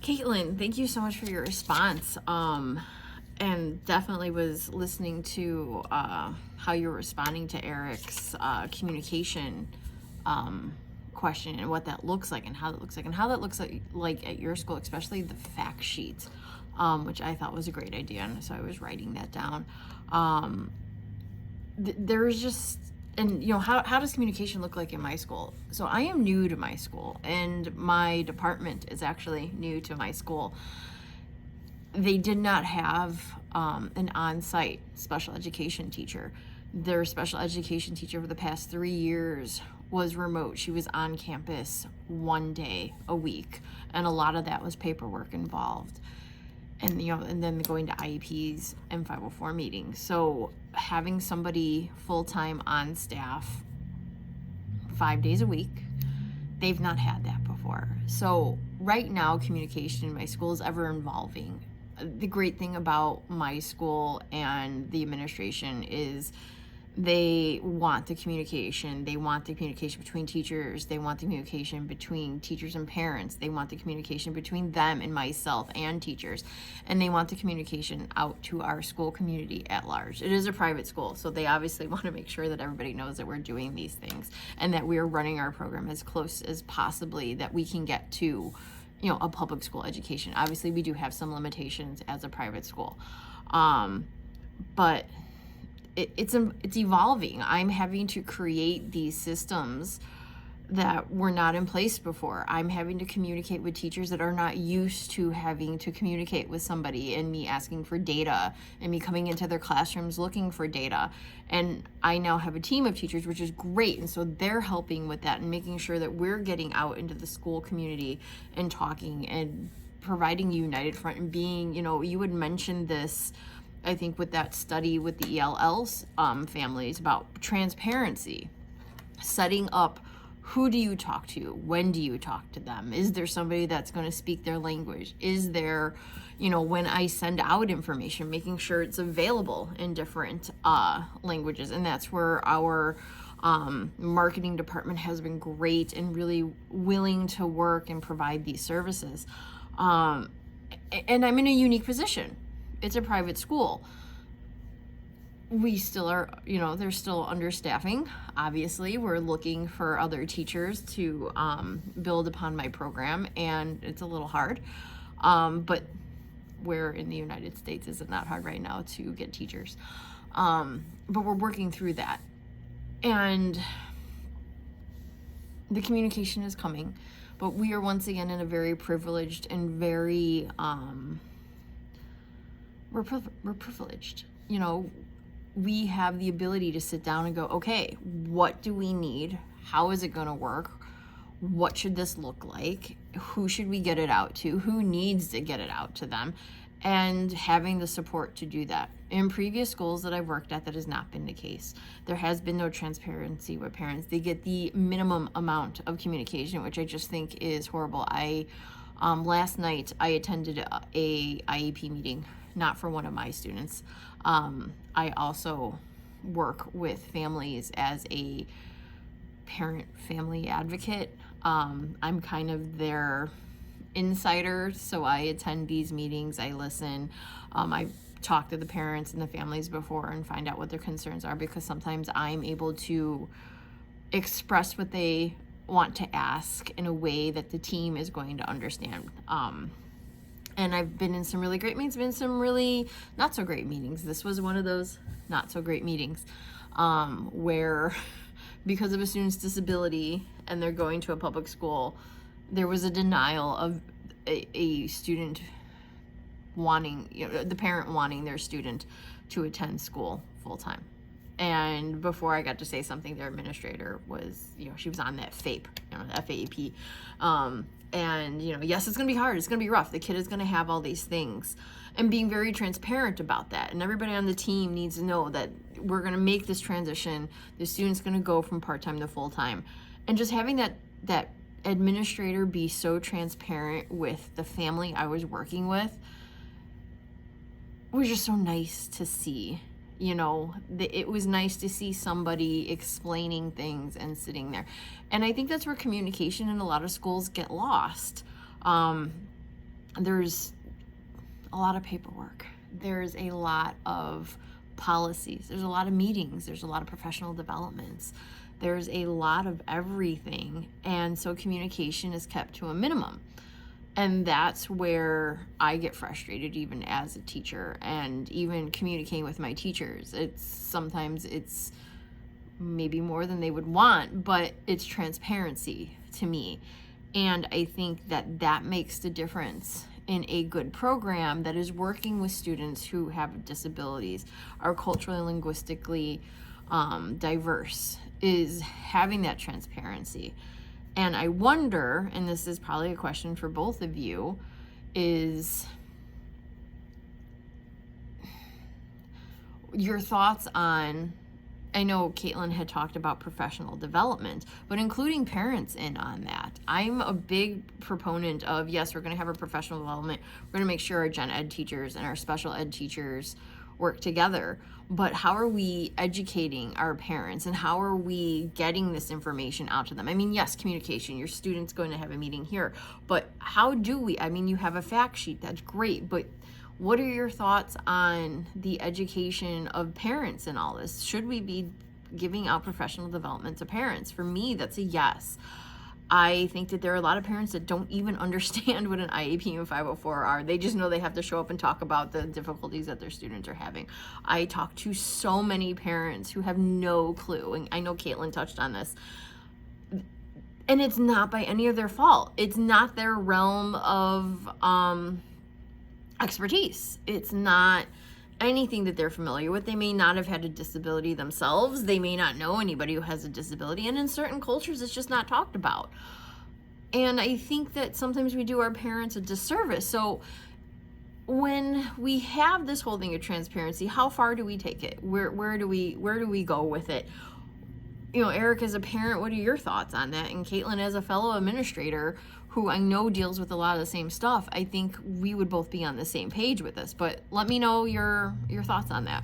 Caitlin, thank you so much for your response. And definitely was listening to how you're responding to Eric's communication question and what that looks like and how that looks like and how that looks like at your school, especially the fact sheet, which I thought was a great idea. And so I was writing that down. There's just, and how does communication look like in my school? So I am new to my school, and my department is actually new to my school. They did not have an on-site special education teacher. Their special education teacher for the past 3 years was remote. She was on campus 1 day a week, and a lot of that was paperwork involved. And and then going to IEPs and 504 meetings. So having somebody full-time on staff 5 days a week, they've not had that before. So right now, communication in my school is ever evolving. The great thing about my school and the administration is they want the communication. They want the communication between teachers. They want the communication between teachers and parents. They want the communication between them and myself and teachers. And they want the communication out to our school community at large. It is a private school, so they obviously want to make sure that everybody knows that we're doing these things and that we are running our program as close as possibly that we can get to a public school education. Obviously, we do have some limitations as a private school, but it's evolving. I'm having to create these systems that were not in place before. I'm having to communicate with teachers that are not used to having to communicate with somebody, and me asking for data and me coming into their classrooms looking for data. And I now have a team of teachers, which is great. And so they're helping with that and making sure that we're getting out into the school community and talking and providing a united front and being, you would mention this, I think, with that study with the ELLs families about transparency, setting up who do you talk to, when do you talk to them, is there somebody that's going to speak their language, is there, when I send out information, making sure it's available in different languages. And that's where our marketing department has been great and really willing to work and provide these services. And I'm in a unique position. It's a private school. We still are, there's still understaffing. Obviously, we're looking for other teachers to build upon my program, and it's a little hard. But where in the United States is it not hard right now to get teachers? But we're working through that. And the communication is coming, but we are once again in a very privileged and very, we're privileged. We have the ability to sit down and go, okay, what do we need? How is it going to work? What should this look like? Who should we get it out to? Who needs to get it out to them? And having the support to do that. In previous schools that I've worked at, that has not been the case. There has been no transparency with parents. They get the minimum amount of communication, which I just think is horrible. Last night I attended a IEP meeting, not for one of my students. I also work with families as a parent family advocate. I'm kind of their insider, so I attend these meetings, I listen, I talk to the parents and the families before and find out what their concerns are, because sometimes I'm able to express what they want to ask in a way that the team is going to understand. And I've been in some really great meetings, been some really not so great meetings. This was one of those not so great meetings where because of a student's disability and they're going to a public school, there was a denial of a student wanting, the parent wanting their student to attend school full time. And before I got to say something, their administrator was, she was on that FAPE, the FAAP. And, yes, it's going to be hard. It's going to be rough. The kid is going to have all these things. And being very transparent about that. And everybody on the team needs to know that we're going to make this transition. The student's going to go from part-time to full-time. And just having that administrator be so transparent with the family I was working with was just so nice to see. It was nice to see somebody explaining things and sitting there. And I think that's where communication in a lot of schools get lost. there's a lot of paperwork. There's a lot of policies. There's a lot of meetings. There's a lot of professional developments. There's a lot of everything. And so communication is kept to a minimum. And that's where I get frustrated even as a teacher, and even communicating with my teachers. Sometimes it's maybe more than they would want, but it's transparency to me. And I think that makes the difference in a good program that is working with students who have disabilities, are culturally and linguistically diverse, is having that transparency. And I wonder, and this is probably a question for both of you, is your thoughts on, I know Caitlin had talked about professional development, but including parents in on that. I'm a big proponent of, yes, we're going to have our professional development. We're going to make sure our gen ed teachers and our special ed teachers work together. But how are we educating our parents, and how are we getting this information out to them? I mean, yes, communication, your student's going to have a meeting here, but how do we? I mean, you have a fact sheet, that's great, but what are your thoughts on the education of parents in all this? Should we be giving out professional development to parents? For me, that's a yes. I think that there are a lot of parents that don't even understand what an IEP and 504 are. They just know they have to show up and talk about the difficulties that their students are having. I talk to so many parents who have no clue, and I know Caitlin touched on this. And it's not by any of their fault. It's not their realm of expertise. It's not anything that they're familiar with. They may not have had a disability themselves. They may not know anybody who has a disability. And in certain cultures, it's just not talked about. And I think that sometimes we do our parents a disservice. So when we have this whole thing of transparency, how far do we take it? Where do we go with it? You know, Eric, as a parent, what are your thoughts on that? And Caitlin, as a fellow administrator who I know deals with a lot of the same stuff, I think we would both be on the same page with this. But let me know your thoughts on that.